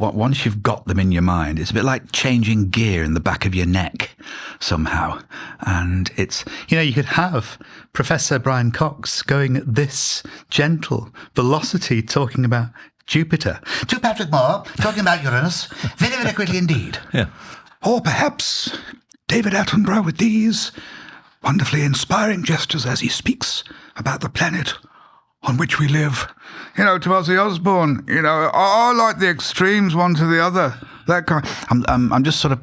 once you've got them in your mind, it's a bit like changing gear in the back of your neck somehow. And it's, you could have Professor Brian Cox going at this gentle velocity talking about Jupiter to Patrick Moore talking about Uranus very, very quickly indeed. Yeah. Or perhaps David Attenborough with these wonderfully inspiring gestures as he speaks about the planet on which we live. To Ozzy Osbourne, I like the extremes one to the other. That kind. I'm just sort of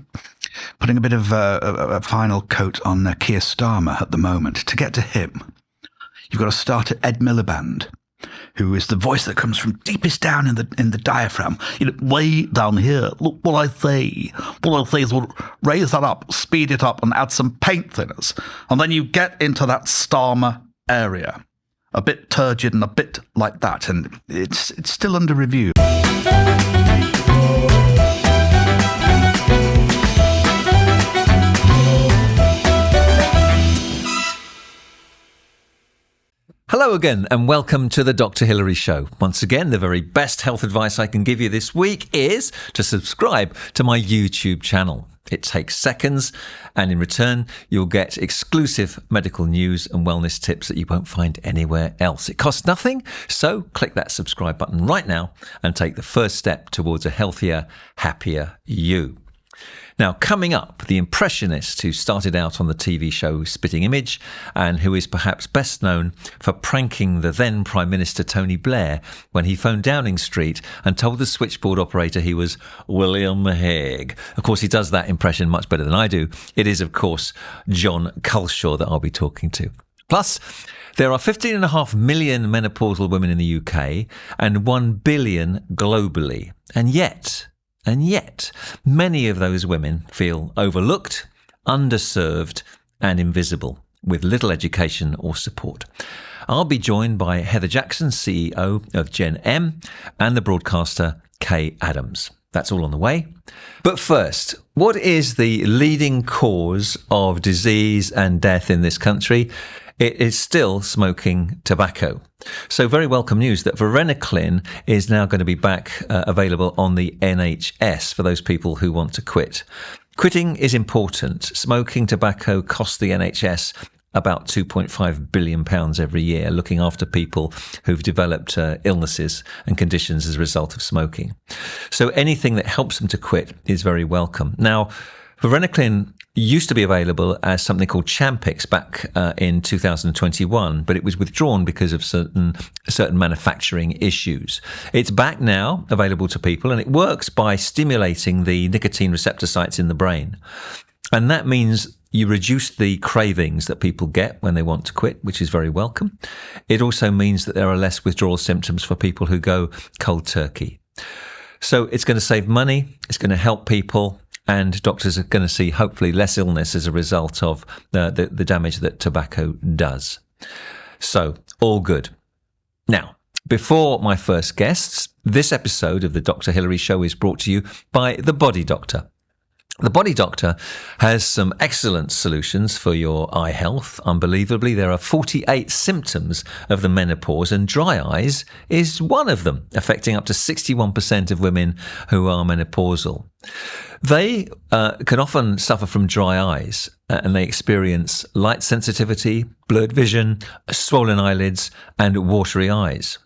putting a bit of a final coat on Keir Starmer at the moment. To get to him, you've got to start at Ed Miliband, who is the voice that comes from deepest down in the diaphragm, way down here. Look, what I say is we'll raise that up, speed it up, and add some paint thinners, and then you get into that Starmer area. A bit turgid and a bit like that, and it's still under review. Hello again, and welcome to the Dr. Hilary Show. Once again, the very best health advice I can give you this week is to subscribe to my YouTube channel. It takes seconds, and in return, you'll get exclusive medical news and wellness tips that you won't find anywhere else. It costs nothing, so click that subscribe button right now and take the first step towards a healthier, happier you. Now, coming up, the impressionist who started out on the TV show Spitting Image and who is perhaps best known for pranking the then Prime Minister Tony Blair when he phoned Downing Street and told the switchboard operator he was William Hague. Of course, he does that impression much better than I do. It is, of course, Jon Culshaw that I'll be talking to. Plus, there are 15.5 million menopausal women in the UK and 1 billion globally. And yet, many of those women feel overlooked, underserved, and invisible, with little education or support. I'll be joined by Heather Jackson, CEO of Gen M, and the broadcaster Kaye Adams. That's all on the way. But first, what is the leading cause of disease and death in this country? It is still smoking tobacco. So very welcome news that varenicline is now going to be back available on the NHS for those people who want to quit. Quitting is important. Smoking tobacco costs the NHS about £2.5 billion every year, looking after people who've developed illnesses and conditions as a result of smoking. So anything that helps them to quit is very welcome. Now, varenicline used to be available as something called Champix back in 2021, but it was withdrawn because of certain manufacturing issues. It's back now, available to people, and it works by stimulating the nicotine receptor sites in the brain. And that means you reduce the cravings that people get when they want to quit, which is very welcome. It also means that there are less withdrawal symptoms for people who go cold turkey. So it's going to save money, it's going to help people, and doctors are going to see, hopefully, less illness as a result of the damage that tobacco does. So, all good. Now, before my first guests, this episode of the Dr. Hilary Show is brought to you by The Body Doctor. The Body Doctor has some excellent solutions for your eye health. Unbelievably, there are 48 symptoms of the menopause, and dry eyes is one of them, affecting up to 61% of women who are menopausal. They can often suffer from dry eyes, and they experience light sensitivity, blurred vision, swollen eyelids, and watery eyes.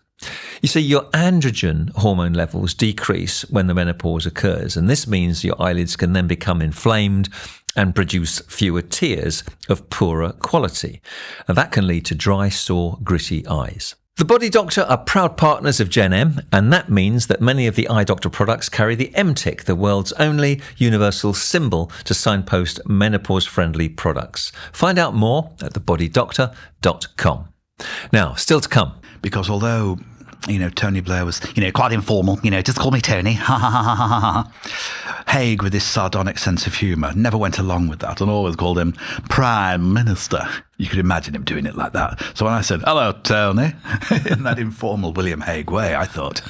You see, your androgen hormone levels decrease when the menopause occurs, and this means your eyelids can then become inflamed and produce fewer tears of poorer quality. And that can lead to dry, sore, gritty eyes. The Body Doctor are proud partners of Gen M, and that means that many of the eye doctor products carry the M-tick, the world's only universal symbol to signpost menopause-friendly products. Find out more at thebodydoctor.com. Now, still to come. Because although, Tony Blair was, quite informal, just call me Tony, ha ha ha ha ha ha. Hague, with his sardonic sense of humour, never went along with that and always called him Prime Minister. You could imagine him doing it like that. So when I said, "Hello, Tony," in that informal William Hague way, I thought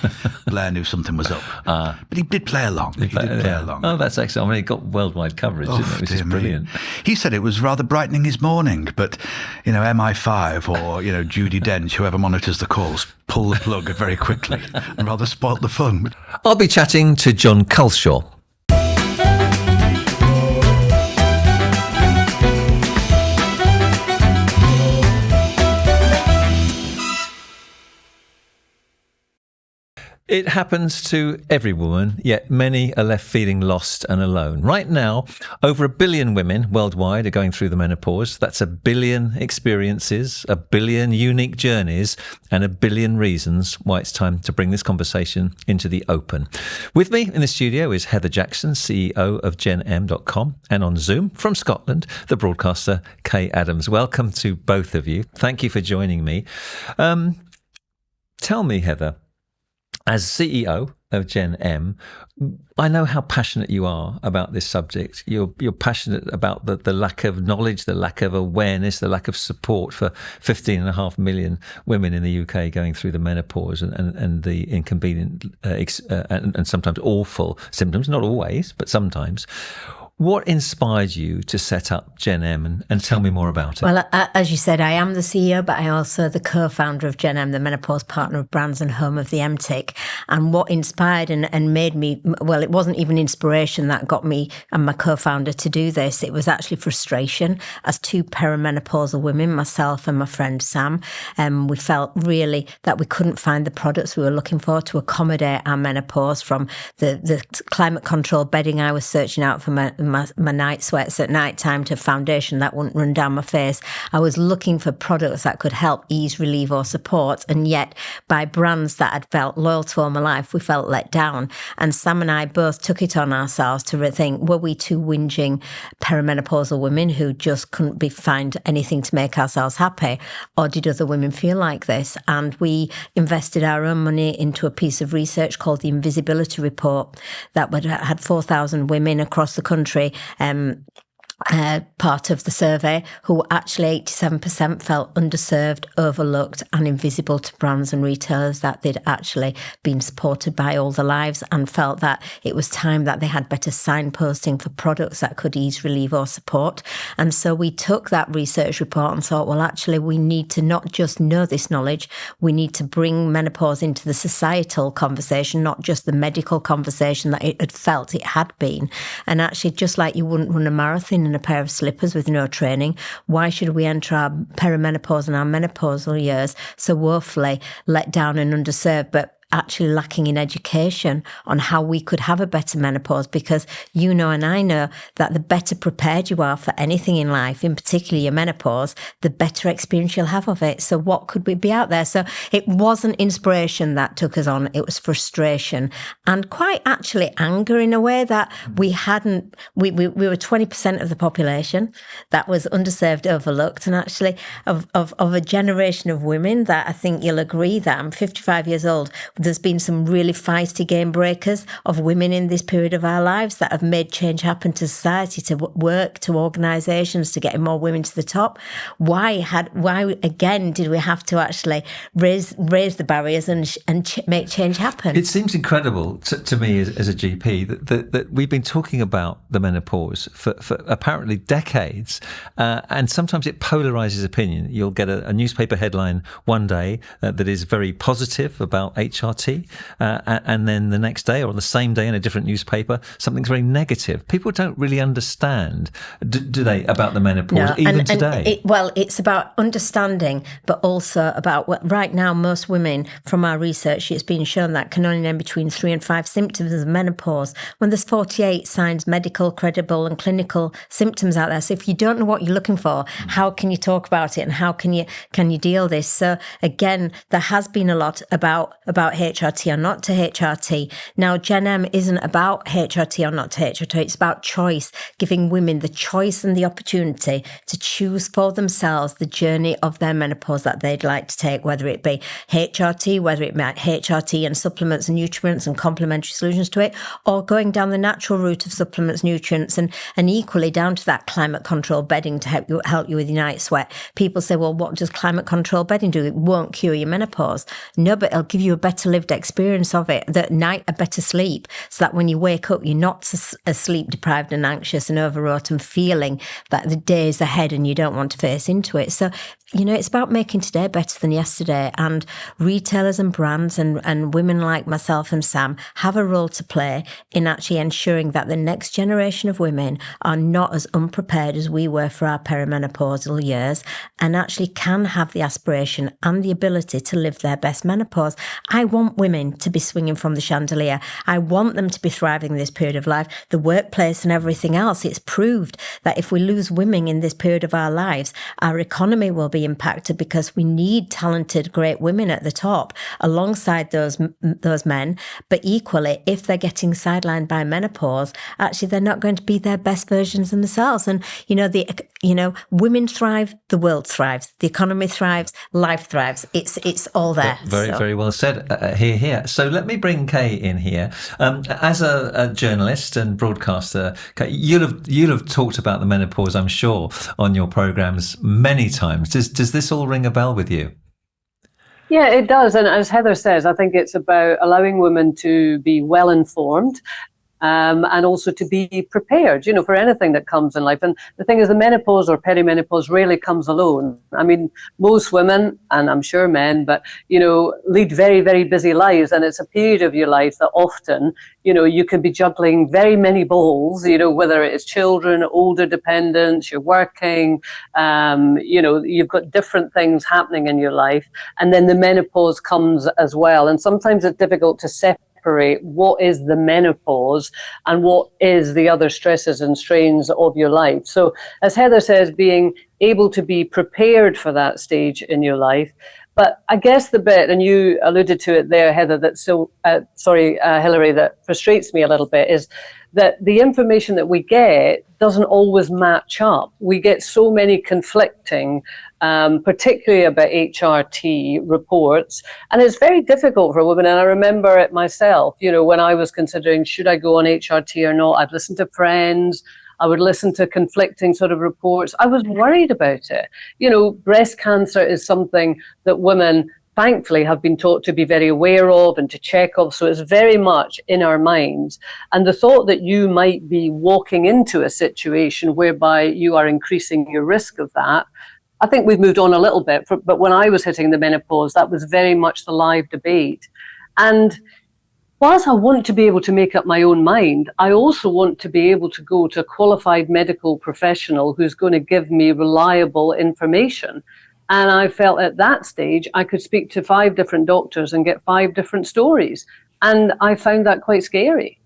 Blair knew something was up. But he did play along. He did play along. Oh, that's excellent. I mean, it got worldwide coverage, didn't it? Which is brilliant. He said it was rather brightening his morning, but, MI5 or, Judi Dench, whoever monitors the calls, pull the plug very quickly and rather spoilt the fun. I'll be chatting to Jon Culshaw. It happens to every woman, yet many are left feeling lost and alone. Right now, over 1 billion women worldwide are going through the menopause. That's 1 billion experiences, 1 billion unique journeys, and 1 billion reasons why it's time to bring this conversation into the open. With me in the studio is Heather Jackson, CEO of GenM.com, and on Zoom from Scotland, the broadcaster Kaye Adams. Welcome to both of you. Thank you for joining me. Tell me, Heather, as CEO of GenM, I know how passionate you are about this subject. You're passionate about the lack of knowledge, the lack of awareness, the lack of support for 15.5 million women in the UK going through the menopause and the inconvenient and sometimes awful symptoms, not always, but sometimes. What inspired you to set up GenM and tell me more about it? Well, as you said, I am the CEO, but I am also the co-founder of GenM, the menopause partner of brands and home of the MTIC. And what inspired and made me, well, it wasn't even inspiration that got me and my co-founder to do this. It was actually frustration. As two perimenopausal women, myself and my friend Sam, we felt really that we couldn't find the products we were looking for to accommodate our menopause, from the climate control bedding I was searching out for my night sweats at night time to foundation that wouldn't run down my face. I was looking for products that could help ease, relieve or support, and yet by brands that I'd felt loyal to all my life, we felt let down. And Sam and I both took it on ourselves to rethink, were we two whinging perimenopausal women who just couldn't find anything to make ourselves happy, or did other women feel like this? And we invested our own money into a piece of research called the Invisibility Report that had 4,000 women across the country part of the survey, who actually 87% felt underserved, overlooked and invisible to brands and retailers that they'd actually been supported by all their lives, and felt that it was time that they had better signposting for products that could ease, relieve or support. And so we took that research report and thought, well, actually we need to not just know this knowledge, we need to bring menopause into the societal conversation, not just the medical conversation that it had felt it had been. And actually, just like you wouldn't run a marathon in a pair of slippers with no training, why should we enter our perimenopause and our menopausal years so woefully let down and underserved, but actually lacking in education on how we could have a better menopause? Because you know and I know that the better prepared you are for anything in life, in particular your menopause, the better experience you'll have of it. So what could we be out there? So it wasn't inspiration that took us on, it was frustration and quite actually anger in a way that we hadn't, we were 20% of the population that was underserved, overlooked, and actually of a generation of women that I think you'll agree that I'm 55 years old. There's been some really feisty game breakers of women in this period of our lives that have made change happen to society, to work, to organisations, to getting more women to the top. Why again did we have to actually raise the barriers and make change happen? It seems incredible to me as a GP that we've been talking about the menopause for apparently decades, and sometimes it polarises opinion. You'll get a newspaper headline one day that is very positive about HRT, and then the next day or the same day in a different newspaper, something's very negative. People don't really understand, do they, about the menopause, today? It's about understanding, but also about what right now most women, from our research, it's been shown that can only name between 3 and 5 symptoms of menopause, when there's 48 signs, medical, credible and clinical symptoms out there. So if you don't know what you're looking for, how can you talk about it and how can you deal this? So again, there has been a lot about HRT or not to HRT. Now, Gen M isn't about HRT or not to HRT. It's about choice, giving women the choice and the opportunity to choose for themselves the journey of their menopause that they'd like to take, whether it be HRT, whether it be HRT and supplements and nutrients and complementary solutions to it, or going down the natural route of supplements, nutrients, and equally down to that climate control bedding to help you with your night sweat. People say, well, what does climate control bedding do? It won't cure your menopause. No, but it'll give you a better lived experience of it. That night, a better sleep, so that when you wake up, you're not sleep deprived and anxious and overwrought and feeling that the day is ahead and you don't want to face into it. So, it's about making today better than yesterday, and retailers and brands and women like myself and Sam have a role to play in actually ensuring that the next generation of women are not as unprepared as we were for our perimenopausal years, and actually can have the aspiration and the ability to live their best menopause. I want women to be swinging from the chandelier. I want them to be thriving in this period of life, the workplace and everything else. It's proved that if we lose women in this period of our lives, our economy will be impacted, because we need talented, great women at the top alongside those men. But equally, if they're getting sidelined by menopause, actually they're not going to be their best versions themselves. And women thrive, the world thrives, the economy thrives, life thrives. It's all there. Very well said. Here. So let me bring Kaye in here. As a journalist and broadcaster, Kaye, you'll have talked about the menopause, I'm sure, on your programs many times. Does this all ring a bell with you? Yeah, it does. And as Heather says, I think it's about allowing women to be well informed, and also to be prepared, for anything that comes in life. And the thing is, the menopause or perimenopause rarely comes alone. I mean, most women, and I'm sure men, but, lead very, very busy lives. And it's a period of your life that often, you can be juggling very many balls, whether it is children, older dependents, you're working, you've got different things happening in your life. And then the menopause comes as well. And sometimes it's difficult to separate what is the menopause and what is the other stresses and strains of your life. So as Heather says, being able to be prepared for that stage in your life. But I guess the bit, and you alluded to it there, Heather, Hilary, that frustrates me a little bit is that the information that we get doesn't always match up. We get so many conflicting, particularly about HRT reports, and it's very difficult for women. And I remember it myself, when I was considering, should I go on HRT or not? I'd listen to friends. I would listen to conflicting sort of reports. I was worried about it. Breast cancer is something that women thankfully have been taught to be very aware of and to check of. So it's very much in our minds. And the thought that you might be walking into a situation whereby you are increasing your risk of that, I think we've moved on a little bit. But when I was hitting the menopause, that was very much the live debate. And whilst I want to be able to make up my own mind, I also want to be able to go to a qualified medical professional who's going to give me reliable information. And I felt at that stage I could speak to 5 different doctors and get 5 different stories. And I found that quite scary.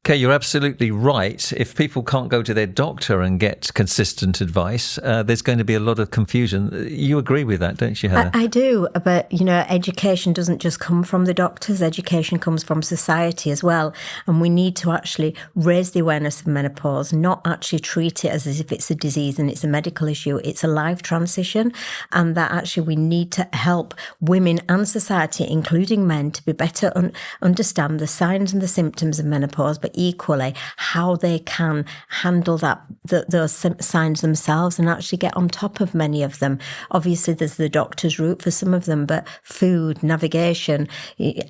Okay, you're absolutely right. If people can't go to their doctor and get consistent advice, there's going to be a lot of confusion. You agree with that, don't you, Heather? I do, but, education doesn't just come from the doctors. Education comes from society as well. And we need to actually raise the awareness of menopause, not actually treat it as if it's a disease and it's a medical issue. It's a life transition, and that actually we need to help women and society, including men, to be better understand the signs and the symptoms of menopause, but equally how they can handle those signs themselves and actually get on top of many of them. Obviously, there's the doctor's route for some of them, but food, navigation,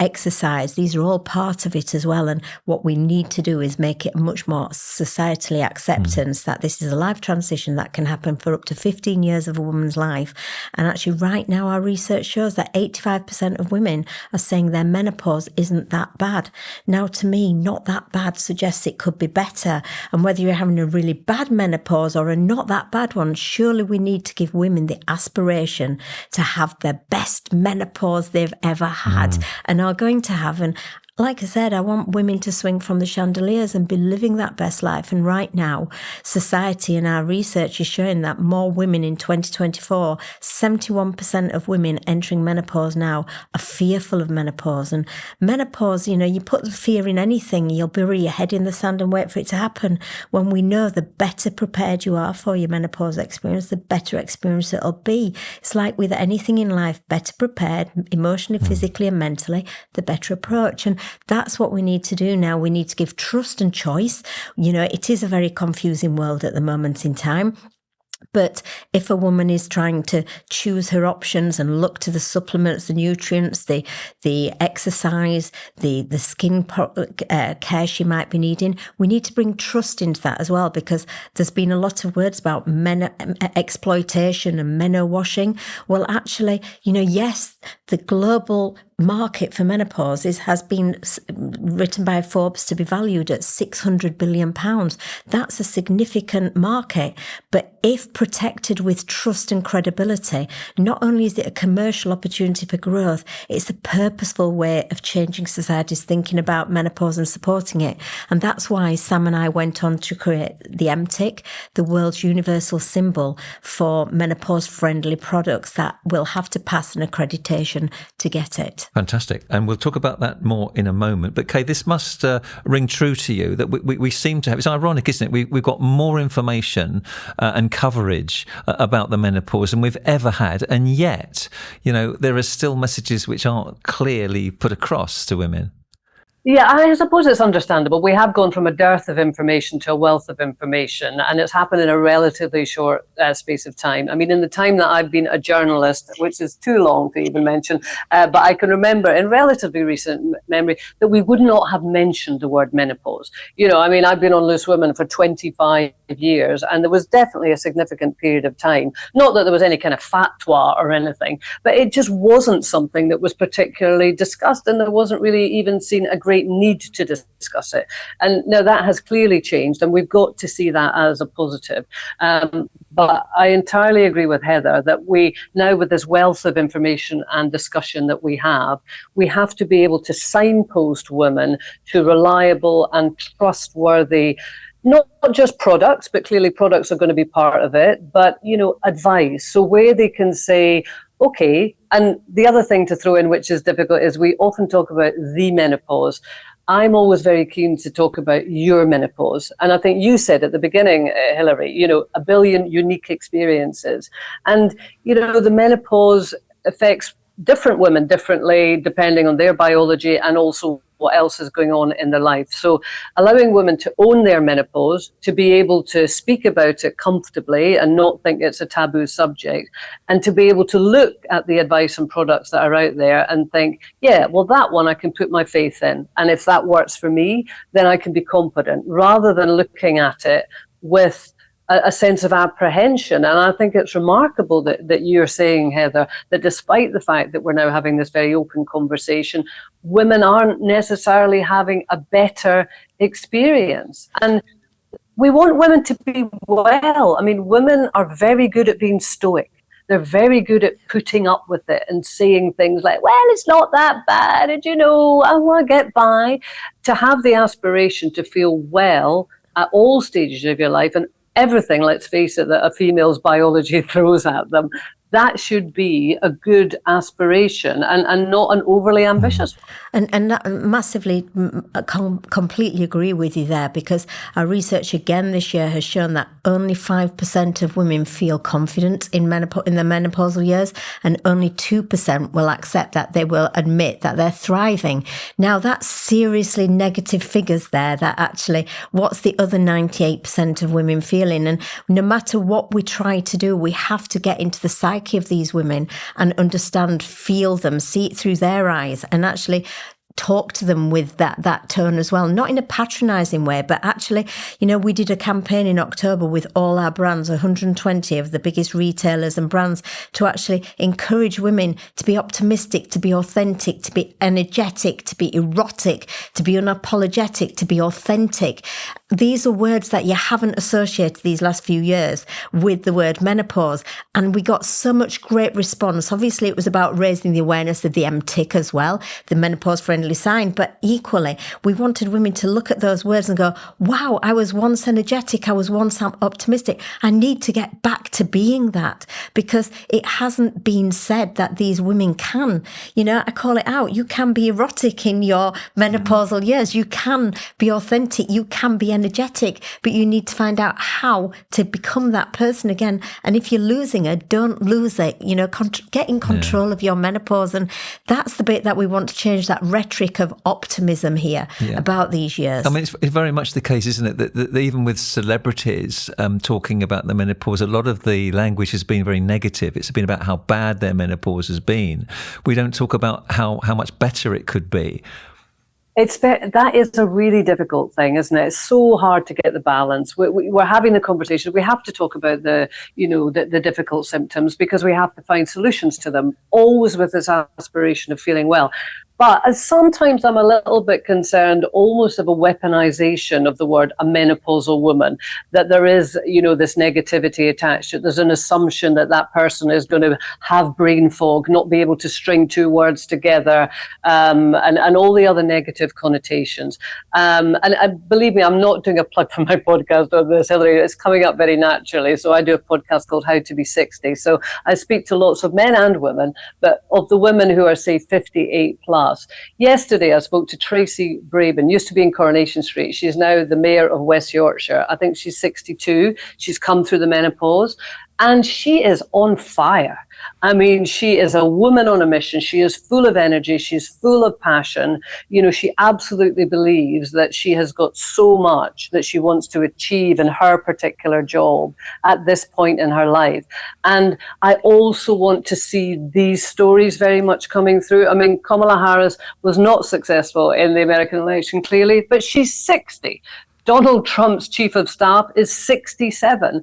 exercise, these are all part of it as well. And what we need to do is make it much more societally acceptance that this is a life transition that can happen for up to 15 years of a woman's life. And actually right now our research shows that 85% of women are saying their menopause isn't that bad. Now, to me, not that bad suggests it could be better. And whether you're having a really bad menopause or a not that bad one, surely we need to give women the aspiration to have the best menopause they've ever had and are going to have. And like I said, I want women to swing from the chandeliers and be living that best life. And right now, society and our research is showing that more women in 2024, 71% of women entering menopause now are fearful of menopause. And menopause, you put the fear in anything, you'll bury your head in the sand and wait for it to happen. When we know the better prepared you are for your menopause experience, the better experience it'll be. It's like with anything in life, better prepared, emotionally, physically and mentally, the better approach. And that's what we need to do now. We need to give trust and choice. It is a very confusing world at the moment in time. But if a woman is trying to choose her options and look to the supplements, the nutrients, the exercise, the skin care she might be needing, we need to bring trust into that as well, because there's been a lot of words about exploitation and meno washing. Well, actually, yes, the global market for menopause has been written by Forbes to be valued at £600 billion. That's a significant market. But if protected with trust and credibility, not only is it a commercial opportunity for growth, it's a purposeful way of changing society's thinking about menopause and supporting it. And that's why Sam and I went on to create the MTIC, the world's universal symbol for menopause-friendly products that will have to pass an accreditation to get it. Fantastic. And we'll talk about that more in a moment. But Kaye, this must ring true to you that we seem to have, it's ironic, isn't it? We've got more information and coverage about the menopause than we've ever had. And yet, there are still messages which aren't clearly put across to women. Yeah, I suppose it's understandable. We have gone from a dearth of information to a wealth of information, and it's happened in a relatively short space of time. I mean, in the time that I've been a journalist, which is too long to even mention, but I can remember in relatively recent memory that we would not have mentioned the word menopause. I've been on Loose Women for 25 years, and there was definitely a significant period of time, not that there was any kind of fatwa or anything, but it just wasn't something that was particularly discussed, and there wasn't really even seen a great need to discuss it. And now that has clearly changed, and we've got to see that as a positive. But I entirely agree with Heather that we now, with this wealth of information and discussion that we have to be able to signpost women to reliable and trustworthy, not just products, but clearly products are going to be part of it, but, advice. So where they can say, okay, and the other thing to throw in, which is difficult, is we often talk about the menopause. I'm always very keen to talk about your menopause. And I think you said at the beginning, Hilary, 1 billion unique experiences. And, the menopause affects different women differently, depending on their biology and also what else is going on in their life. So allowing women to own their menopause, to be able to speak about it comfortably and not think it's a taboo subject, and to be able to look at the advice and products that are out there and think, yeah, well, that one I can put my faith in. And if that works for me, then I can be confident, rather than looking at it with a sense of apprehension. And I think it's remarkable that you're saying, Heather, that despite the fact that we're now having this very open conversation, women aren't necessarily having a better experience. And we want women to be well. I mean, women are very good at being stoic. They're very good at putting up with it and saying things like, well, it's not that bad, and I want to get by. To have the aspiration to feel well at all stages of your life, and everything, let's face it, that a female's biology throws at them, that should be a good aspiration and not an overly ambitious one. And that massively, completely agree with you there, because our research again this year has shown that only 5% of women feel confident in the menopausal years, and only 2% will accept that, they will admit that they're thriving. Now, that's seriously negative figures there, that actually, what's the other 98% of women feeling? And no matter what we try to do, we have to get into the psyche of these women and understand, feel them, see it through their eyes, and actually talk to them with that tone as well, not in a patronizing way, but actually, we did a campaign in October with all our brands, 120 of the biggest retailers and brands, to actually encourage women to be optimistic, to be authentic, to be energetic, to be erotic, to be unapologetic, to be authentic. these are words that you haven't associated these last few years with the word menopause. And we got so much great response. Obviously, it was about raising the awareness of the MTIC as well, the menopause-friendly sign. But equally, we wanted women to look at those words and go, wow, I was once energetic. I was once optimistic. I need to get back to being that, because it hasn't been said that these women can. I call it out. You can be erotic in your menopausal years. You can be authentic. You can be energetic, but you need to find out how to become that person again. And if you're losing it, don't lose it. Get in control of your menopause. And that's the bit that we want to change, that rhetoric of optimism here about these years. I mean, it's very much the case, isn't it, that even with celebrities talking about the menopause, a lot of the language has been very negative. It's been about how bad their menopause has been. We don't talk about how much better it could be. That is a really difficult thing, isn't it? It's so hard to get the balance. We're having the conversation. We have to talk about the difficult symptoms, because we have to find solutions to them, always with this aspiration of feeling well. But sometimes I'm a little bit concerned almost of a weaponization of the word a menopausal woman, that there is, this negativity attached to it. There's an assumption that that person is going to have brain fog, not be able to string two words together, and all the other negative connotations. And believe me, I'm not doing a plug for my podcast on this, Hilary. It's coming up very naturally. So I do a podcast called How to Be 60. So I speak to lots of men and women, but of the women who are, say, 58 plus. Yesterday, I spoke to Tracy Braben, used to be in Coronation Street. She's now the mayor of West Yorkshire. I think she's 62. She's come through the menopause, and she is on fire. I mean, she is a woman on a mission. She is full of energy. She's full of passion. She absolutely believes that she has got so much that she wants to achieve in her particular job at this point in her life. And I also want to see these stories very much coming through. I mean, Kamala Harris was not successful in the American election, clearly, but she's 60. Donald Trump's chief of staff is 67.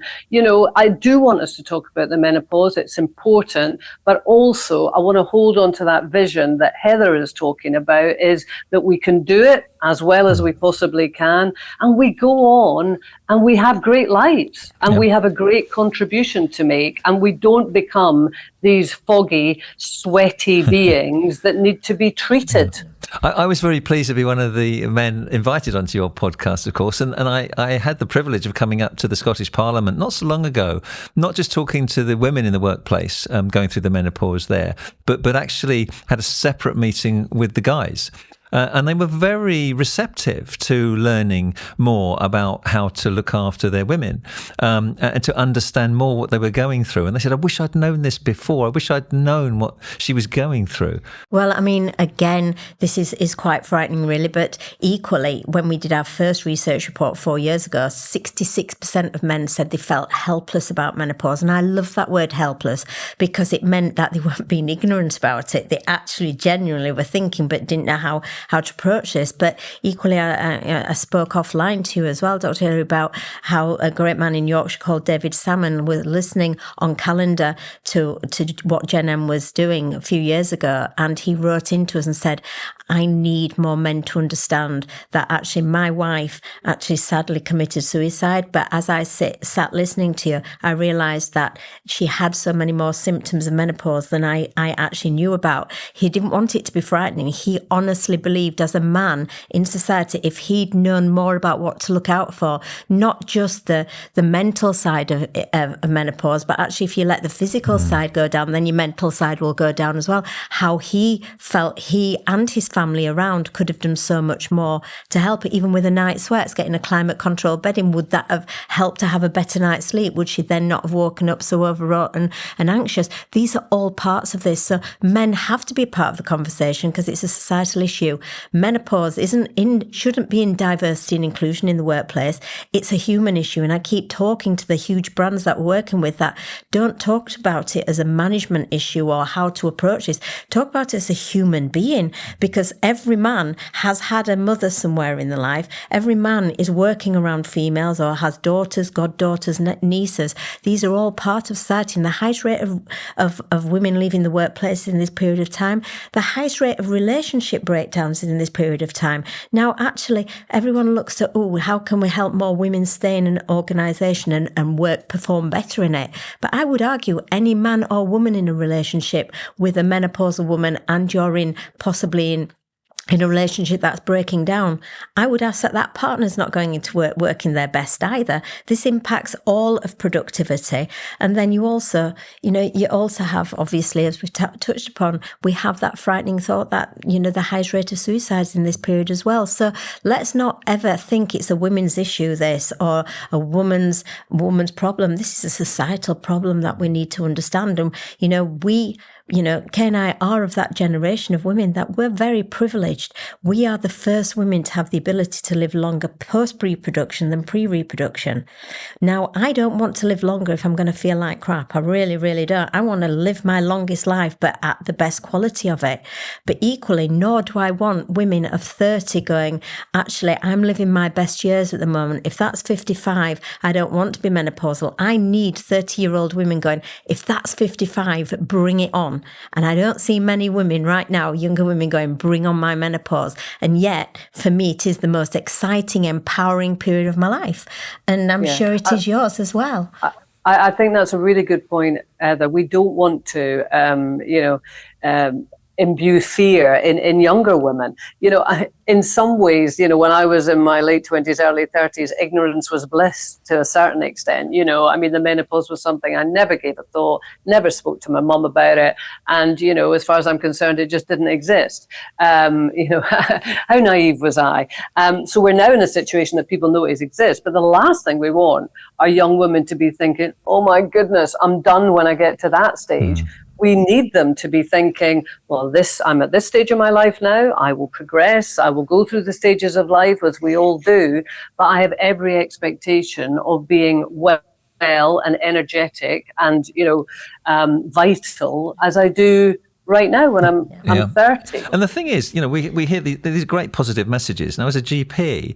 I do want us to talk about the menopause. It's important, but also I want to hold on to that vision that Heather is talking about, is that we can do it as well as we possibly can. And we go on and we have great lives, and we have a great contribution to make. And we don't become these foggy, sweaty beings that need to be treated. I was very pleased to be one of the men invited onto your podcast, of course, and I had the privilege of coming up to the Scottish Parliament not so long ago, not just talking to the women in the workplace going through the menopause there, but actually had a separate meeting with the guys. And they were very receptive to learning more about how to look after their women and to understand more what they were going through. And they said, I wish I'd known this before. I wish I'd known what she was going through. Well, I mean, again, this is quite frightening, really. But equally, when we did our first research report 4 years ago, 66% of men said they felt helpless about menopause. And I love that word helpless, because it meant that they weren't being ignorant about it. They actually genuinely were thinking, but didn't know how to approach this. But equally, I spoke offline to you as well, Dr. Hilary, about how a great man in Yorkshire called David Salmon was listening on calendar to what Gen M was doing a few years ago. And he wrote into us and said, I need more men to understand that actually my wife actually sadly committed suicide. But as I sat listening to you, I realised that she had so many more symptoms of menopause than I actually knew about. He didn't want it to be frightening. He honestly believed, as a man in society, if he'd known more about what to look out for, not just the mental side of menopause, but actually if you let the physical side go down, then your mental side will go down as well. How he felt he and his family around could have done so much more to help it, even with a night's sweats, getting a climate controlled bedding. Would that have helped to have a better night's sleep? Would she then not have woken up so overwrought and anxious? These are all parts of this. So men have to be a part of the conversation, because it's a societal issue. Menopause shouldn't be in diversity and inclusion in the workplace. It's a human issue. And I keep talking to the huge brands that we're working with that don't talk about it as a management issue or how to approach this. Talk about it as a human being, because because every man has had a mother somewhere in their life. Every man is working around females or has daughters, goddaughters, nieces. These are all part of society. And the highest rate of women leaving the workplace in this period of time, the highest rate of relationship breakdowns in this period of time. Now, actually, everyone looks at, how can we help more women stay in an organisation and work, perform better in it? But I would argue any man or woman in a relationship with a menopausal woman, and you're possibly in a relationship that's breaking down, I would ask that partner's not going into work working their best either. This impacts all of productivity. And then you also have, obviously, as we've touched upon, we have that frightening thought that, the highest rate of suicides in this period as well. So let's not ever think it's a women's issue, this, or a woman's problem. This is a societal problem that we need to understand. And, Kaye and I are of that generation of women that we're very privileged. We are the first women to have the ability to live longer post-reproduction than pre-reproduction. Now, I don't want to live longer if I'm going to feel like crap. I really, really don't. I want to live my longest life, but at the best quality of it. But equally, nor do I want women of 30 going, actually, I'm living my best years at the moment. If that's 55, I don't want to be menopausal. I need 30-year-old women going, if that's 55, bring it on. And I don't see many women right now, younger women going, bring on my menopause. And yet, for me, it is the most exciting, empowering period of my life. And I'm sure it is yours as well. I think that's a really good point, Heather. We don't want to, imbue fear in younger women. In some ways, when I was in my late 20s, early 30s, ignorance was bliss to a certain extent. The menopause was something I never gave a thought, never spoke to my mum about it. And, as far as I'm concerned, it just didn't exist. How naive was I? So we're now in a situation that people know it exists. But the last thing we want are young women to be thinking, oh my goodness, I'm done when I get to that stage. We need them to be thinking, well, I'm at this stage of my life now. I will progress. I will go through the stages of life as we all do. But I have every expectation of being well and energetic and, vital as I do right now when I'm 30. And the thing is, we hear these great positive messages. Now, as a GP,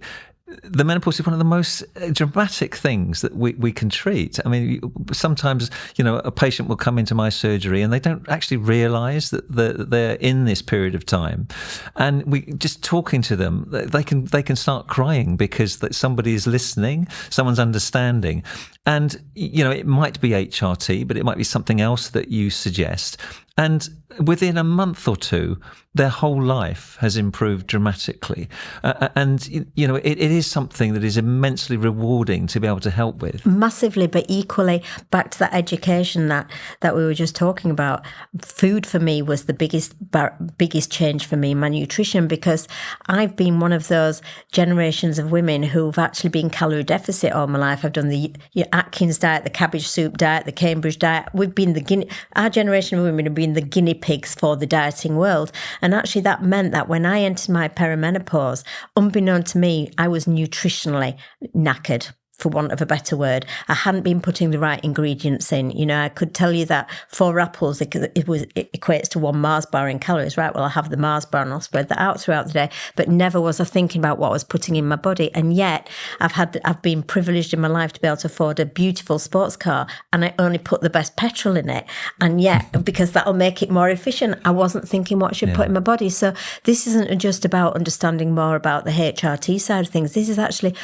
the menopause is one of the most dramatic things that we can treat. I mean, sometimes, a patient will come into my surgery and they don't actually realise that they're in this period of time. And we just talking to them, they can start crying because somebody is listening, someone's understanding. And, it might be HRT, but it might be something else that you suggest. And within a month or two, their whole life has improved dramatically. And it is something that is immensely rewarding to be able to help with. Massively, but equally, back to that education that we were just talking about, food for me was the biggest change for me, my nutrition, because I've been one of those generations of women who've actually been calorie deficit all my life. I've done the Atkins diet, the cabbage soup diet, the Cambridge diet. We've been our generation of women have been the guinea pigs for the dieting world. And actually that meant that when I entered my perimenopause, unbeknown to me, I was nutritionally knackered, for want of a better word. I hadn't been putting the right ingredients in. I could tell you that 4 apples, it equates to 1 Mars bar in calories, right? Well, I'll have the Mars bar and I'll spread that out throughout the day, but never was I thinking about what I was putting in my body. And yet I've been privileged in my life to be able to afford a beautiful sports car, and I only put the best petrol in it. And yet, because that'll make it more efficient, I wasn't thinking what I should put in my body. So this isn't just about understanding more about the HRT side of things. This is actually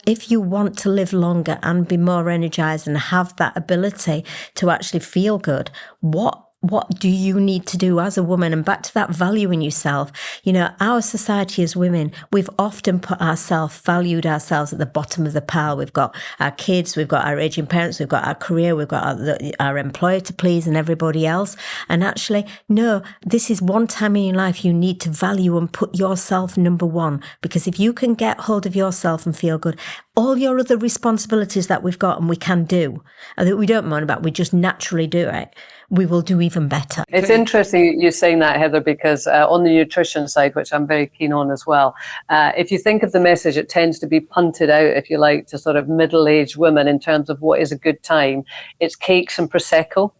if you want to live longer and be more energized and have that ability to actually feel good, what do you need to do as a woman? And back to that value in yourself. Our society as women, we've often valued ourselves at the bottom of the pile. We've got our kids, we've got our aging parents, we've got our career, we've got our employer to please and everybody else. And actually, no, this is one time in your life you need to value and put yourself number one. Because if you can get hold of yourself and feel good, all your other responsibilities that we've got and we can do, and that we don't moan about, we just naturally do it, we will do even better. It's interesting you saying that, Heather, because on the nutrition side, which I'm very keen on as well, if you think of the message, it tends to be punted out, if you like, to sort of middle-aged women in terms of what is a good time. It's cakes and Prosecco.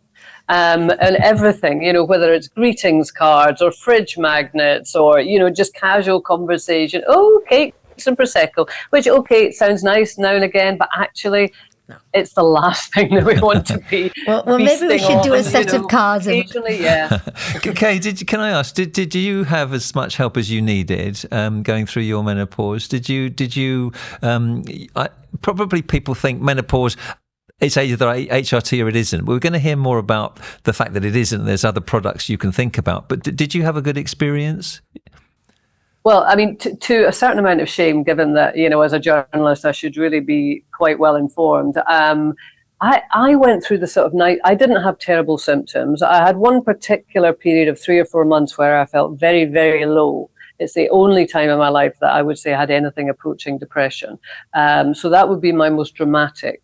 and everything, whether it's greetings cards or fridge magnets or, just casual conversation. Oh, cakes and Prosecco, which, okay, it sounds nice now and again, but actually it's the last thing that we want to be. Well, maybe we should do a set of cards. Occasionally, yeah. Kaye, can I ask? Did you have as much help as you needed going through your menopause? Did you? Probably people think menopause. It's either HRT or it isn't. We're going to hear more about the fact that it isn't. There's other products you can think about. But did you have a good experience? Well, I mean, to a certain amount of shame, given that, as a journalist, I should really be quite well informed. I went through the sort of night. I didn't have terrible symptoms. I had one particular period of 3 or 4 months where I felt very, very low. It's the only time in my life that I would say I had anything approaching depression. So that would be my most dramatic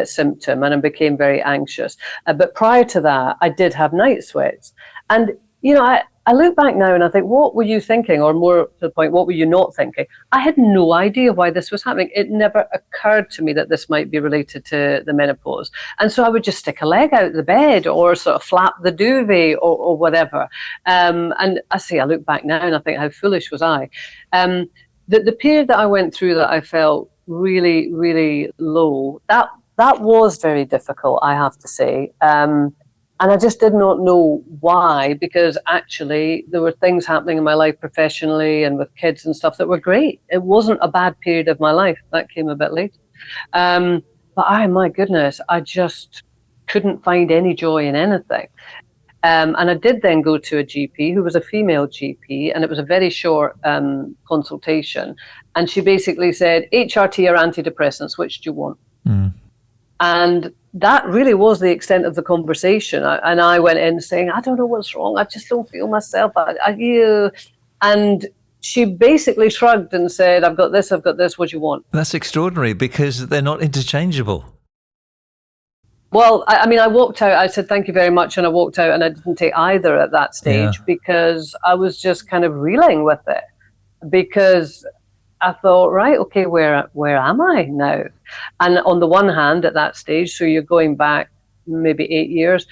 symptom, and I became very anxious. But prior to that, I did have night sweats. And, I look back now and I think, what were you thinking? Or more to the point, what were you not thinking? I had no idea why this was happening. It never occurred to me that this might be related to the menopause. And so I would just stick a leg out the bed or sort of flap the duvet or whatever. And I look back now and I think, how foolish was I? The period that I went through that I felt really, really low, that was very difficult, I have to say. And I just did not know why, because actually there were things happening in my life professionally and with kids and stuff that were great. It wasn't a bad period of my life. That came a bit later. But my goodness, I just couldn't find any joy in anything. And I did then go to a GP who was a female GP, and it was a very short consultation. And she basically said, HRT or antidepressants, which do you want? And that really was the extent of the conversation. And I went in saying, I don't know what's wrong. I just don't feel myself. And she basically shrugged and said, I've got this, what do you want? That's extraordinary because they're not interchangeable. Well, I walked out, I said, thank you very much. And I walked out and I didn't take either at that stage because I was just kind of reeling with it. Because I thought, right, okay, where am I now? And on the one hand, at that stage, so you're going back maybe 8 years,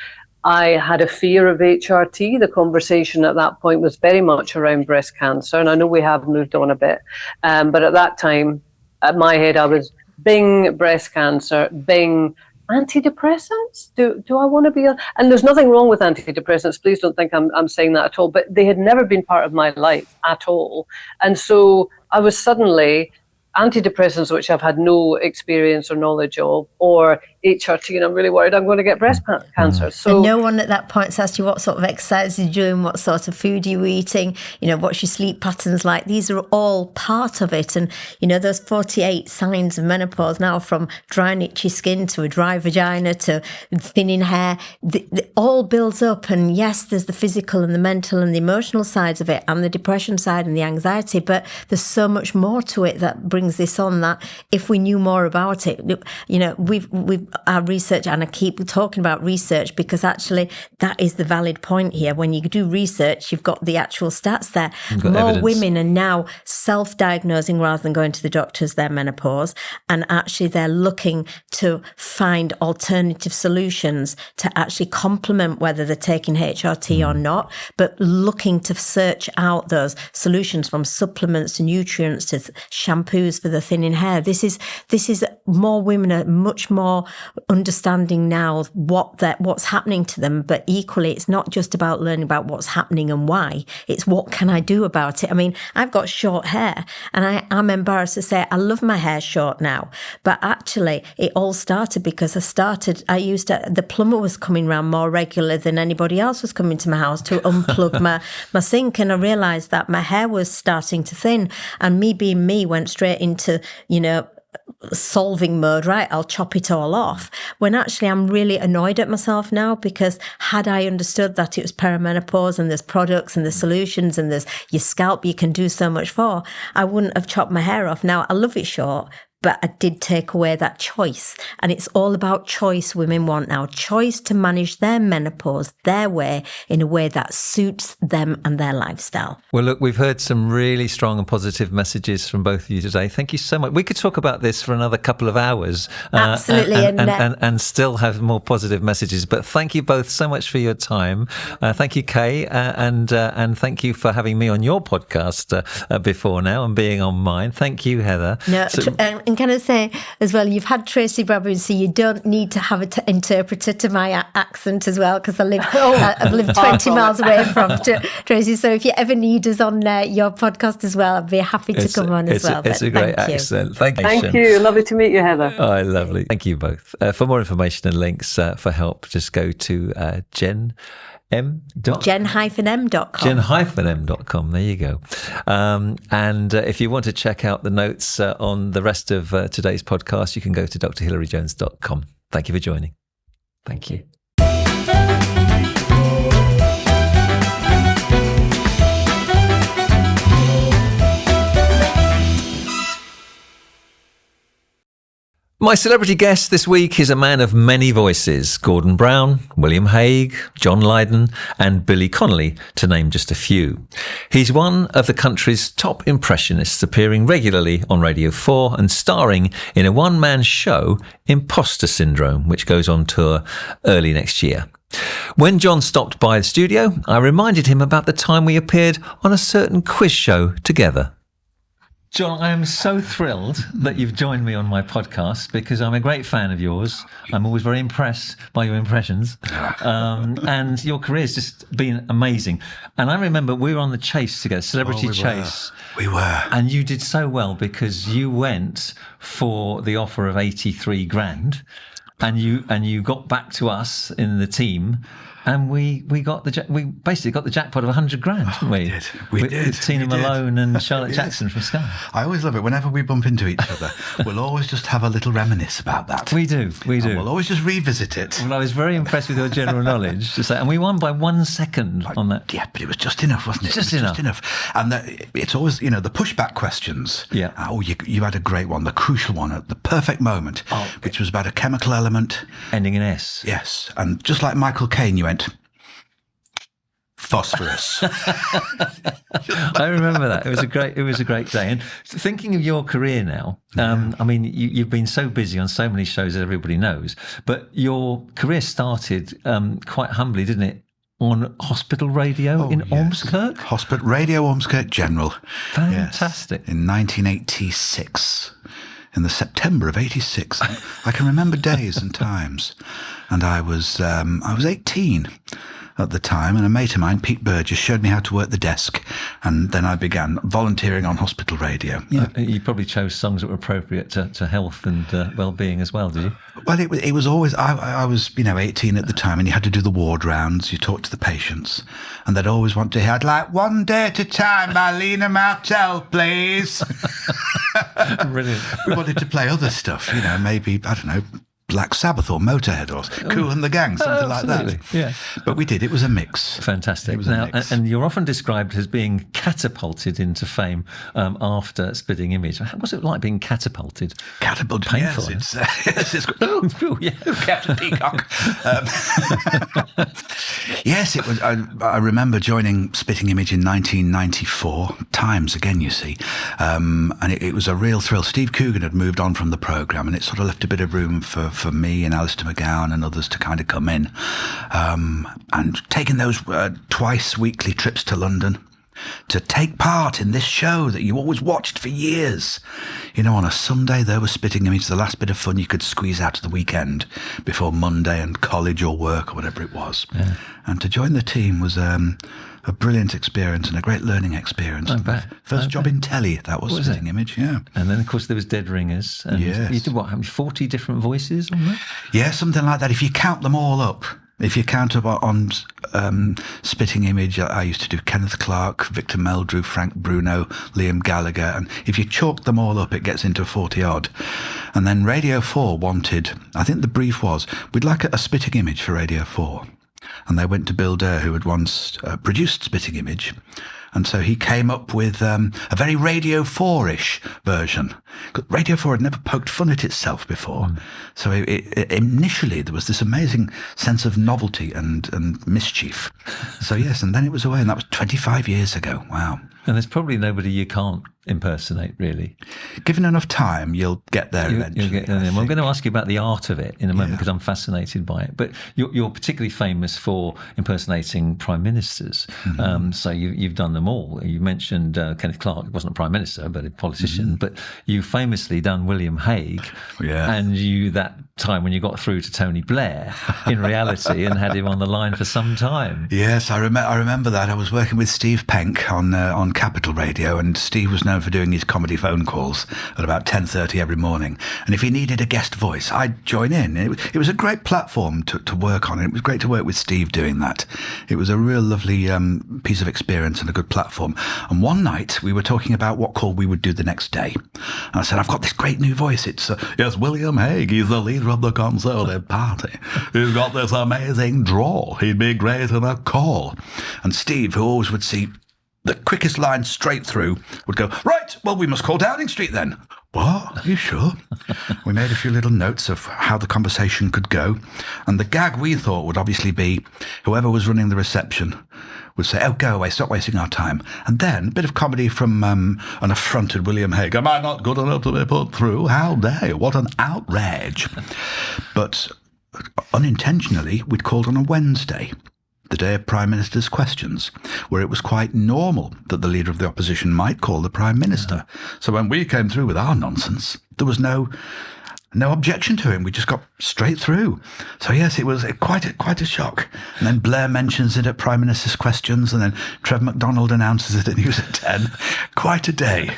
I had a fear of HRT. The conversation at that point was very much around breast cancer. And I know we have moved on a bit. But at that time, at my head, I was bing breast cancer, bing antidepressants. Do I want to be and there's nothing wrong with antidepressants. Please don't think I'm saying that at all. But they had never been part of my life at all. And so I was suddenly antidepressants, which I've had no experience or knowledge of, or HRT, and I'm really worried I'm going to get breast cancer. So and no one at that point asked you what sort of exercise you're doing, what sort of food you're eating, what's your sleep patterns like. These are all part of it. And, those 48 signs of menopause now, from dry and itchy skin to a dry vagina to thinning hair, all builds up. And yes, there's the physical and the mental and the emotional sides of it, and the depression side and the anxiety, but there's so much more to it that brings this on, that if we knew more about it, we've our research, and I keep talking about research because actually that is the valid point here. When you do research, you've got the actual stats there. More evidence. Women are now self-diagnosing rather than going to the doctors their menopause, and actually they're looking to find alternative solutions to actually complement whether they're taking HRT or not, but looking to search out those solutions, from supplements to nutrients to shampoos for the thinning hair. This is more women are much more understanding now what's happening to them, but equally it's not just about learning about what's happening and why, it's what can I do about it. I mean, I've got short hair and I'm embarrassed to say I love my hair short now, but actually it all started because the plumber was coming round more regular than anybody else was coming to my house to unplug my sink, and I realised that my hair was starting to thin, and me being me went straight into solving mode. Right, I'll chop it all off, when actually I'm really annoyed at myself now, because had I understood that it was perimenopause and there's products and there's solutions and there's your scalp you can do so much for, I wouldn't have chopped my hair off. Now I love it short, but I did take away that choice. And it's all about choice women want now. Choice to manage their menopause their way, in a way that suits them and their lifestyle. Well, look, we've heard some really strong and positive messages from both of you today. Thank you so much. We could talk about this for another couple of hours. Absolutely. And still have more positive messages. But thank you both so much for your time. Thank you, Kaye, and thank you for having me on your podcast before now and being on mine. Thank you, Heather. No, and can I say as well, you've had Tracy Bradbury, so you don't need to have an interpreter to my accent as well, because I've lived 20 miles away from Tracy. So if you ever need us on your podcast as well, I'd be happy to come on as well. It's a great accent. Thank you. Thank you. Lovely to meet you, Heather. Oh, lovely. Thank you both. For more information and links for help, just go to gen-m.com. gen-m.com. There you go. And if you want to check out the notes on the rest of today's podcast, you can go to drhillaryjones.com. Thank you for joining. Thank you. My celebrity guest this week is a man of many voices: Gordon Brown, William Hague, Jon Lydon and Billy Connolly, to name just a few. He's one of the country's top impressionists, appearing regularly on Radio 4 and starring in a one-man show, Imposter Syndrome, which goes on tour early next year. When Jon stopped by the studio, I reminded him about the time we appeared on a certain quiz show together. Jon, I am so thrilled that you've joined me on my podcast, because I'm a great fan of yours. I'm always very impressed by your impressions. And your career's just been amazing. And I remember we were on the Chase together, Celebrity Chase. We were. And you did so well, because you went for the offer of 83 grand and you got back to us in the team. And we basically got the jackpot of 100 grand, didn't we? We did. With Tina Malone and Charlotte Jackson from Sky. I always love it. Whenever we bump into each other, we'll always just have a little reminisce about that. We do. And we'll always just revisit it. Well, I was very impressed with your general knowledge. And we won by 1 second on that. Yeah, but it was just enough, wasn't it? Just enough. And it's always, the pushback questions. Yeah. You had a great one, the crucial one at the perfect moment, which was about a chemical element. Ending in S. Yes. And just like Michael Caine, you went, phosphorus. I remember that. It was a great day. And thinking of your career now, I mean, you've been so busy on so many shows, as everybody knows, but your career started quite humbly, didn't it? On hospital radio in Ormskirk? Radio Ormskirk General. Fantastic. Yes, in 1986. In the September of 86. I can remember days and times. And I was 18 at the time, and a mate of mine, Pete Burgess, showed me how to work the desk, and then I began volunteering on hospital radio. Yeah. You probably chose songs that were appropriate to health and well-being as well, did you? Well, it was always, I was 18 at the time, and you had to do the ward rounds, you talked to the patients, and they'd always want to hear, I'd like One Day at a Time by Lena Martell, please. Brilliant. We wanted to play other stuff, maybe, I don't know, Black Sabbath or Motorhead or Kool and the Gang, something like that. Yeah. But we did. It was a mix. Fantastic. It was a mix. And you're often described as being catapulted into fame after Spitting Image. What was it like being catapulted? Catapulted, painful. Yes, it's Captain Peacock. Yes, it was. I remember joining Spitting Image in 1994. Times again, you see. And it was a real thrill. Steve Coogan had moved on from the programme, and it sort of left a bit of room for me and Alistair McGowan and others to kind of come in, and taking those twice weekly trips to London to take part in this show that you always watched for years. On a Sunday there was Spitting Image, the last bit of fun you could squeeze out of the weekend before Monday and college or work or whatever it was. Yeah. And to join the team was a brilliant experience and a great learning experience. First job in telly, that was Spitting Image, yeah. And then, of course, there was Dead Ringers. And you did what, 40 different voices on that? Yeah, something like that. If you count them all up, if you count up on Spitting Image, I used to do Kenneth Clark, Victor Meldrew, Frank Bruno, Liam Gallagher, and if you chalk them all up, it gets into 40-odd. And then Radio 4 wanted, I think the brief was, we'd like a Spitting Image for Radio 4. And they went to Bill Durr, who had once produced Spitting Image, And so he came up with a very Radio 4-ish version. Radio 4 had never poked fun at itself before. So initially there was this amazing sense of novelty and mischief. So yes, and then it was away, and that was 25 years ago. Wow. And there's probably nobody you can't impersonate, really. Given enough time, you'll get there eventually. You'll get there. Well, I'm going to ask you about the art of it in a moment because I'm fascinated by it. But you're particularly famous for impersonating prime ministers. So you've done them all. You mentioned Kenneth Clarke. He wasn't a prime minister, but a politician. But you famously done William Hague. Yeah. And that time when you got through to Tony Blair in reality and had him on the line for some time. Yes, I remember that. I was working with Steve Penk on Capital Radio, and Steve was known for doing his comedy phone calls at about 10:30 every morning. And if he needed a guest voice, I'd join in. It was a great platform to work on. It was great to work with Steve doing that. It was a real lovely piece of experience and a good platform. And one night we were talking about what call we would do the next day. And I said, I've got this great new voice. It's, yes, William Hague. He's the leader of the Conservative Party. He's got this amazing drawl. He'd be great in a call. And Steve, who always would see the quickest line straight through, would go, right, well, we must call Downing Street then. What? Are you sure? We made a few little notes of how the conversation could go. And the gag we thought would obviously be whoever was running the reception would say, oh, go away, stop wasting our time. And then a bit of comedy from an affronted William Hague. Am I not good enough to be put through? How dare you? What an outrage. But unintentionally, we'd called on a Wednesday, the day of Prime Minister's questions, where it was quite normal that the leader of the opposition might call the Prime Minister. So when we came through with our nonsense, there was no objection to him. We just got straight through. So yes, it was quite a shock. And then Blair mentions it at Prime Minister's questions, and then Trev MacDonald announces it at News at 10. Quite a day.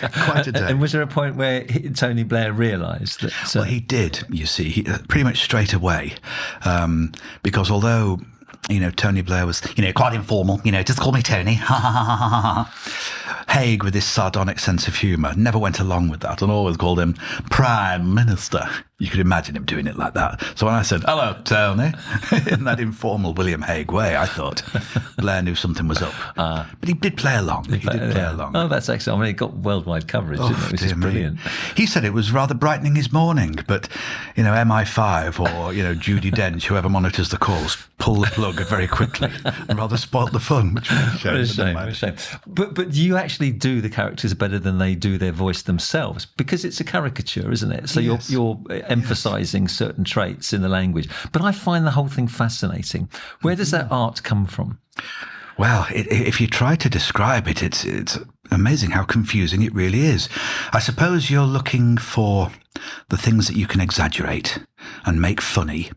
And was there a point where Tony Blair realised that? Well, he did, you see, pretty much straight away. Because although, Tony Blair was, quite informal, just call me Tony. Hague, with his sardonic sense of humour, never went along with that and always called him Prime Minister. You could imagine him doing it like that. So when I said, hello, Tony, in that informal William Hague way, I thought Blair knew something was up. But he did play along. He did play along. Oh, that's excellent. I mean, it got worldwide coverage, didn't it? Which is brilliant. He said it was rather brightening his morning, but, MI5 or, Judi Dench, whoever monitors the calls, pull the plug very quickly and rather spoilt the fun, which was a shame. But do you actually do the characters better than they do their voice themselves? Because it's a caricature, isn't it? So you're emphasising certain traits in the language. But I find the whole thing fascinating. Where does that art come from? Well, if you try to describe it, it's amazing how confusing it really is. I suppose you're looking for the things that you can exaggerate and make funny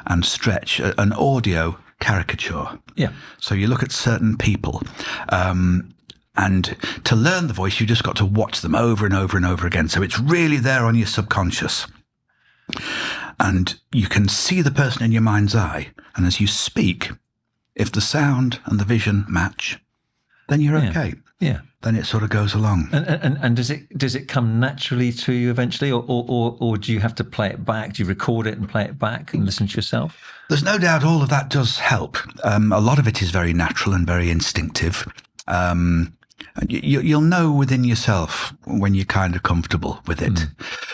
and stretch, an audio caricature. Yeah. So you look at certain people, and to learn the voice, you just got to watch them over and over and over again. So it's really there on your subconscious. And you can see the person in your mind's eye. And as you speak, if the sound and the vision match, then you're okay. Yeah. Then it sort of goes along. And does it come naturally to you eventually, or do you have to play it back? Do you record it and play it back and listen to yourself? There's no doubt all of that does help. A lot of it is very natural and very instinctive. You'll know within yourself when you're kind of comfortable with it.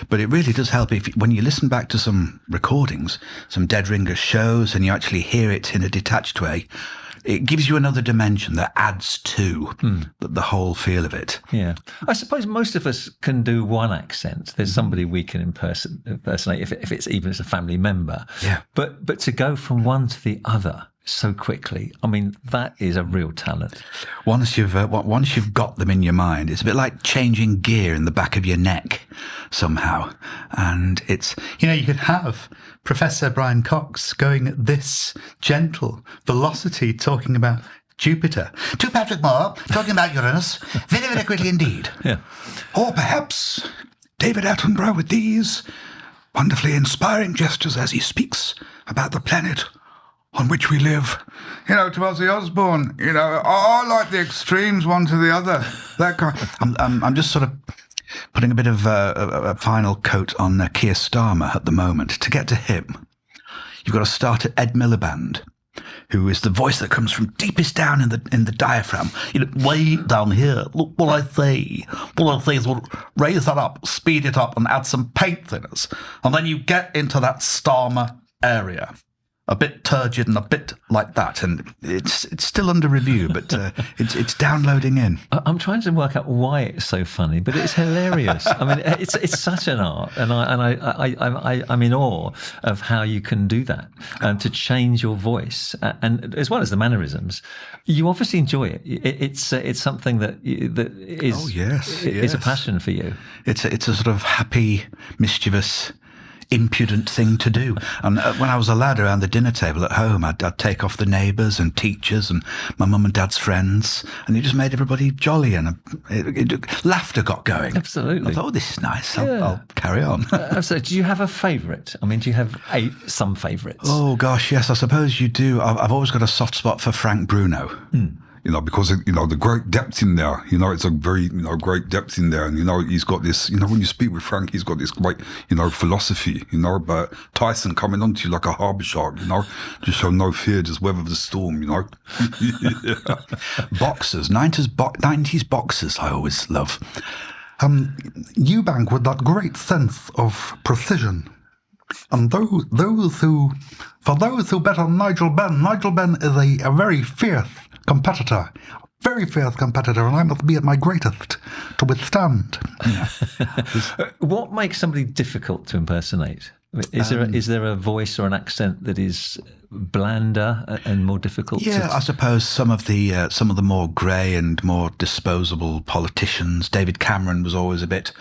But it really does help when you listen back to some recordings, some Dead Ringers shows, and you actually hear it in a detached way. It gives you another dimension that adds to the whole feel of it. Yeah. I suppose most of us can do one accent. There's somebody we can impersonate if it's even as a family member. Yeah. But to go from one to the other so quickly, I mean, that is a real talent. Once you've got them in your mind, it's a bit like changing gear in the back of your neck somehow. And it's, you could have Professor Brian Cox going at this gentle velocity talking about Jupiter, to Patrick Moore talking about Uranus very, very quickly indeed. Yeah. Or perhaps David Attenborough with these wonderfully inspiring gestures as he speaks about the planet on which we live. To Ozzy Osbourne, I like the extremes one to the other. That kind. I'm just sort of putting a bit of a final coat on Keir Starmer at the moment. To get to him, you've got to start at Ed Miliband who is the voice that comes from deepest down in the diaphragm. Way down here. Look what I say. What I say is we'll raise that up, speed it up, and add some paint thinners. And then you get into that Starmer area. A bit turgid and a bit like that, and it's still under review, but it's downloading in. I'm trying to work out why it's so funny, but it's hilarious. I mean, it's such an art, and I'm in awe of how you can do that, to change your voice, and as well as the mannerisms. You obviously enjoy it. It's something that is a passion for you. It's a sort of happy, mischievous, impudent thing to do. And when I was a lad around the dinner table at home, I'd take off the neighbours and teachers and my mum and dad's friends, and it just made everybody jolly, and laughter got going. Absolutely. I thought, this is nice. I'll carry on. So do you have a favourite? I mean, do you have some favourites? Oh gosh, yes, I suppose you do. I've always got a soft spot for Frank Bruno. Because, the great depth in there, it's a very, great depth in there. And, he's got this, when you speak with Frank, he's got this great, philosophy, about Tyson coming onto you like a harbour shark, just show no fear, just weather the storm, Boxers, 90s boxers, I always love. Eubank with that great sense of precision. And for those who bet on Nigel Benn is a very fierce competitor, and I must be at my greatest to withstand. What makes somebody difficult to impersonate? Is there a voice or an accent that is blander and more difficult? Yeah, I suppose some of the more grey and more disposable politicians. David Cameron was always a bit.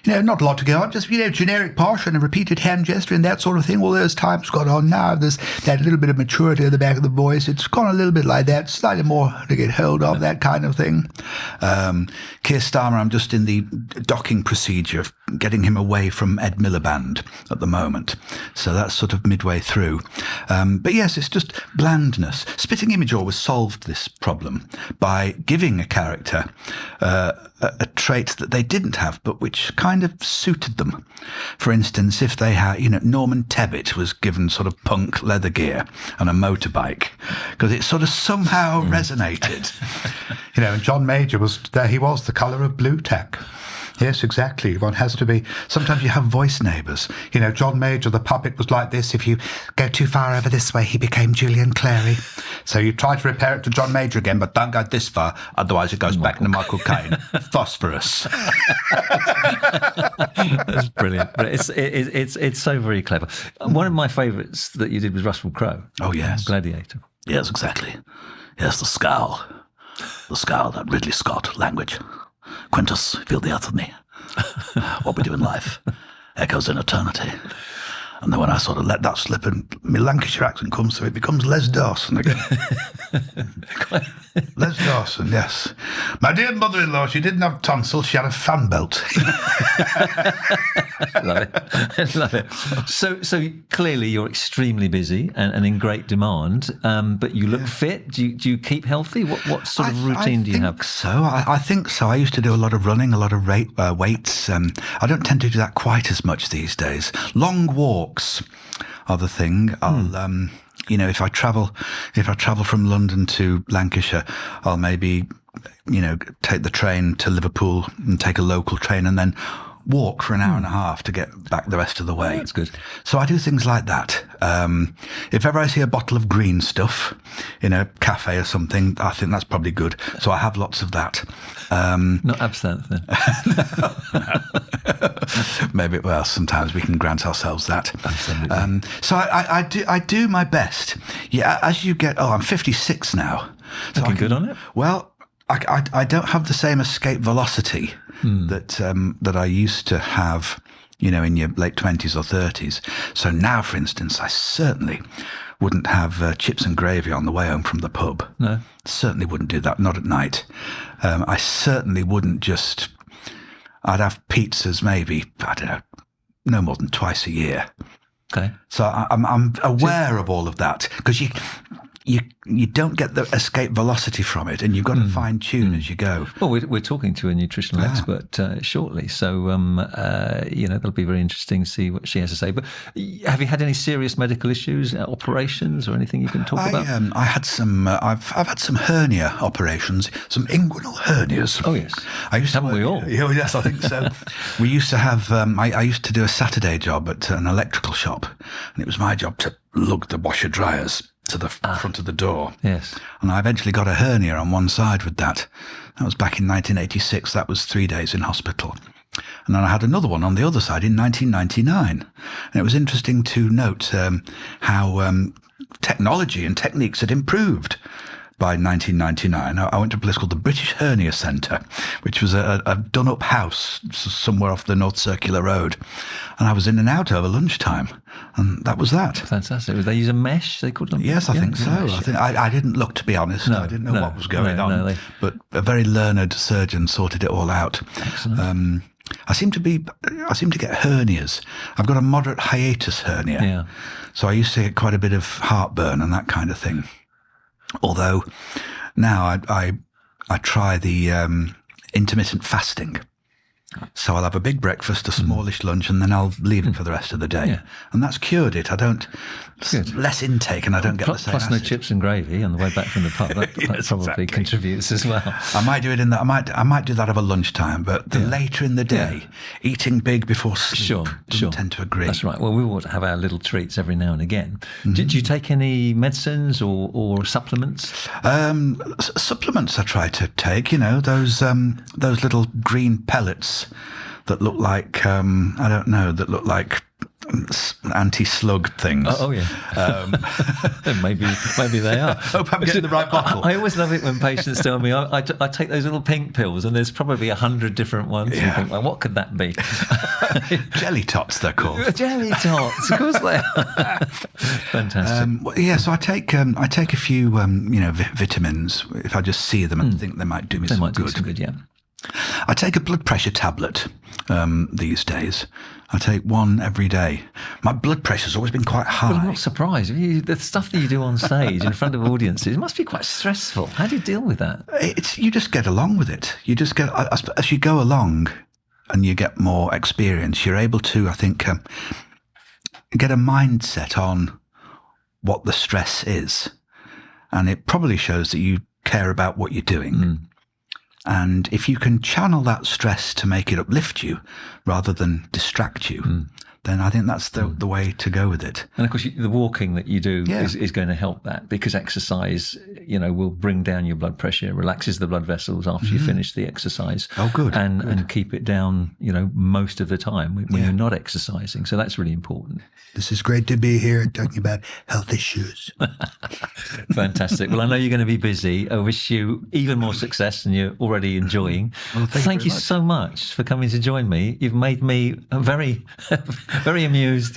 Not a lot to go on, just, generic posh and a repeated hand gesture and that sort of thing. Well, there's time's got on now. There's that little bit of maturity at the back of the voice. It's gone a little bit like that, slightly more to get hold of, that kind of thing. Keir Starmer, I'm just in the docking procedure of getting him away from Ed Miliband at the moment. So that's sort of midway through. But yes, it's just blandness. Spitting Image always solved this problem by giving a character a trait that they didn't have, but which kind of suited them. For instance, if they had, Norman Tebbit was given sort of punk leather gear and a motorbike, because it sort of somehow resonated. And John Major was there. He was the colour of blue tack. Yes, exactly. One has to be. Sometimes you have voice neighbours. John Major, the puppet, was like this. If you go too far over this way, he became Julian Clary. So you try to repair it to John Major again, but don't go this far, otherwise it goes back to Michael Caine. Phosphorus. That's brilliant. But it's so very clever. One of my favourites that you did was Russell Crowe. Oh, yes. Gladiator. Yes, exactly. Yes, the scowl. The scowl, that Ridley Scott language. Quintus, feel the earth of me. What we do in life echoes in eternity. And then when I sort of let that slip and my Lancashire accent comes through, it becomes Les Dawson again. Les Dawson, yes. My dear mother-in-law, she didn't have tonsils, she had a fan belt. Love it. Love it. So clearly you're extremely busy and in great demand, but you look fit. Do you keep healthy? What sort of routine do you have? I think so. I used to do a lot of running, a lot of weights. I don't tend to do that quite as much these days. Long walks are the thing. I'll if I travel from London to Lancashire, I'll maybe take the train to Liverpool and take a local train and then walk for an hour and a half to get back the rest of the way. Oh, that's good. So I do things like that. If ever I see a bottle of green stuff in a cafe or something, I think that's probably good. So I have lots of that. Not absinthe then. Maybe, well, sometimes we can grant ourselves that. Absolutely. So I do my best. Yeah, as you get, I'm 56 now. So Looking good on it. Well, I don't have the same escape velocity that I used to have, in your late 20s or 30s. So now, for instance, I certainly wouldn't have chips and gravy on the way home from the pub. No. Certainly wouldn't do that, not at night. I certainly wouldn't just... I'd have pizzas maybe, I don't know, no more than twice a year. Okay. So I'm aware of all of that, because you don't get the escape velocity from it, and you've got to fine tune as you go. Well, we're talking to a nutritional expert shortly, so that'll be very interesting to see what she has to say. But have you had any serious medical issues, operations, or anything you can talk about? I had some. I've had some hernia operations, some inguinal hernias. Oh yes, haven't we all? Yeah, yes, I think so. We used to have. I used to do a Saturday job at an electrical shop, and it was my job to lug the washer dryers to the front of the door. Yes. And I eventually got a hernia on one side with that. That was back in 1986. That was 3 days in hospital. And then I had another one on the other side in 1999. And it was interesting to note how technology and techniques had improved. By 1999, I went to a place called the British Hernia Centre, which was a done-up house somewhere off the North Circular Road. And I was in and out over lunchtime, and that was that. Fantastic. Did they use a mesh? They called them? Yes, I think so. I didn't look, to be honest. I didn't know what was going on. But a very learned surgeon sorted it all out. Excellent. I seem to get hernias. I've got a moderate hiatus hernia. Yeah. So I used to get quite a bit of heartburn and that kind of thing. Although now I try the intermittent fasting. So I'll have a big breakfast, a smallish lunch, and then I'll leave it for the rest of the day. Yeah. And that's cured it. I don't, less intake, and I don't get the same Plus acid. no chips and gravy on the way back from the pub. That Yes, probably exactly. contributes as well. I might do it in that. I might do that over lunchtime, but later in the day, eating big before sleep, doesn't tend to agree. That's right. Well, we ought to have our little treats every now and again. Did you take any medicines or supplements? Supplements I try to take. You know, those little green pellets that look like that look like anti-slug things. Oh yeah. Maybe they are. Hope I'm getting the right bottle. I always love it when patients tell me I take those little pink pills, and there's probably 100 different ones. Yeah. You think, well, what could that be? Jelly tots, they're called. Jelly tots, of course they are. Fantastic. So I take a few vitamins if I just see them and think they might do me some good. Do some good, yeah. I take a blood pressure tablet these days. I take one every day. My blood pressure's always been quite high. Well, I'm not surprised. The stuff that you do on stage in front of audiences must be quite stressful. How do you deal with that? You just get along with it. You just get, as you go along and you get more experience, you're able to, I think, get a mindset on what the stress is. And it probably shows that you care about what you're doing. And if you can channel that stress to make it uplift you rather than distract you, then I think that's the way to go with it. And of course, the walking that you do is going to help that, because exercise, will bring down your blood pressure, relaxes the blood vessels after you finish the exercise. Oh, good. And keep it down, most of the time when you're not exercising. So that's really important. This is great to be here talking about health issues. Fantastic. Well, I know you're going to be busy. I wish you even more success than you're already enjoying. Well, thank you so much for coming to join me. You've made me very, very amused.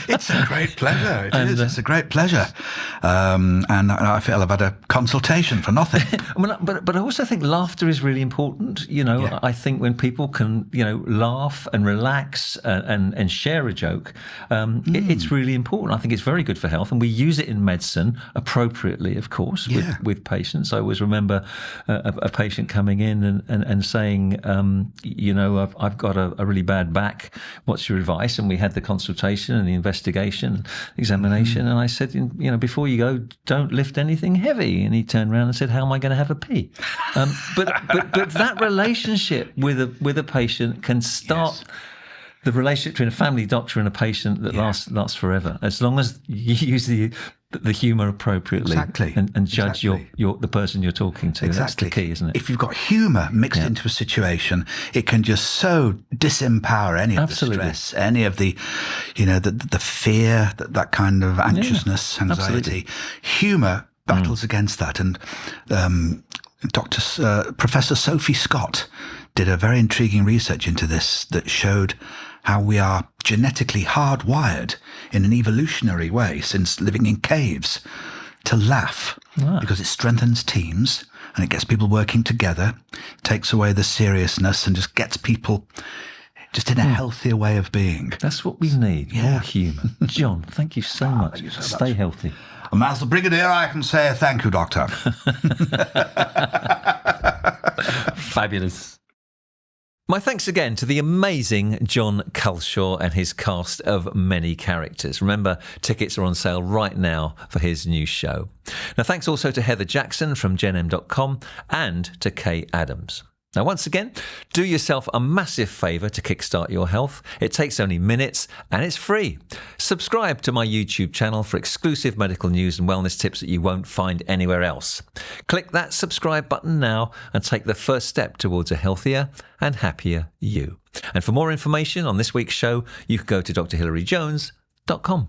It's a great pleasure. It is. It's a great pleasure. And I feel I've had a consultation for nothing. But I also think laughter is really important. I think when people can, laugh and relax and share a joke, it's really important. I think it's very good for health, and we use it in medicine appropriately, of course, with patients. I always remember a patient coming in and saying, I've got a really bad back. What's your advice? And we had the consultation and the investigation, examination, and I said, before you go, don't lift anything heavy. And he turned around and said, how am I going to have a pee? But that relationship with a patient can start. Yes. The relationship between a family doctor and a patient that lasts forever, as long as you use the humour appropriately, and judge the person you're talking to. Exactly. That's the key, isn't it? If you've got humour mixed into a situation, it can just so disempower any of the stress, any of the, the fear, that kind of anxiousness, anxiety. Absolutely. Humour battles against that, and Professor Sophie Scott did a very intriguing research into this that showed how we are genetically hardwired in an evolutionary way since living in caves to laugh, because it strengthens teams and it gets people working together, takes away the seriousness and just gets people just in a healthier way of being. That's what we need. Yeah. More human. John, thank you so much. Thank you so Stay much. healthy. And as the Brigadier, I can say thank you, Doctor. Fabulous. My thanks again to the amazing Jon Culshaw and his cast of many characters. Remember, tickets are on sale right now for his new show. Now, thanks also to Heather Jackson from genm.com and to Kaye Adams. Now, once again, do yourself a massive favour to kickstart your health. It takes only minutes and it's free. Subscribe to my YouTube channel for exclusive medical news and wellness tips that you won't find anywhere else. Click that subscribe button now and take the first step towards a healthier and happier you. And for more information on this week's show, you can go to drhillaryjones.com.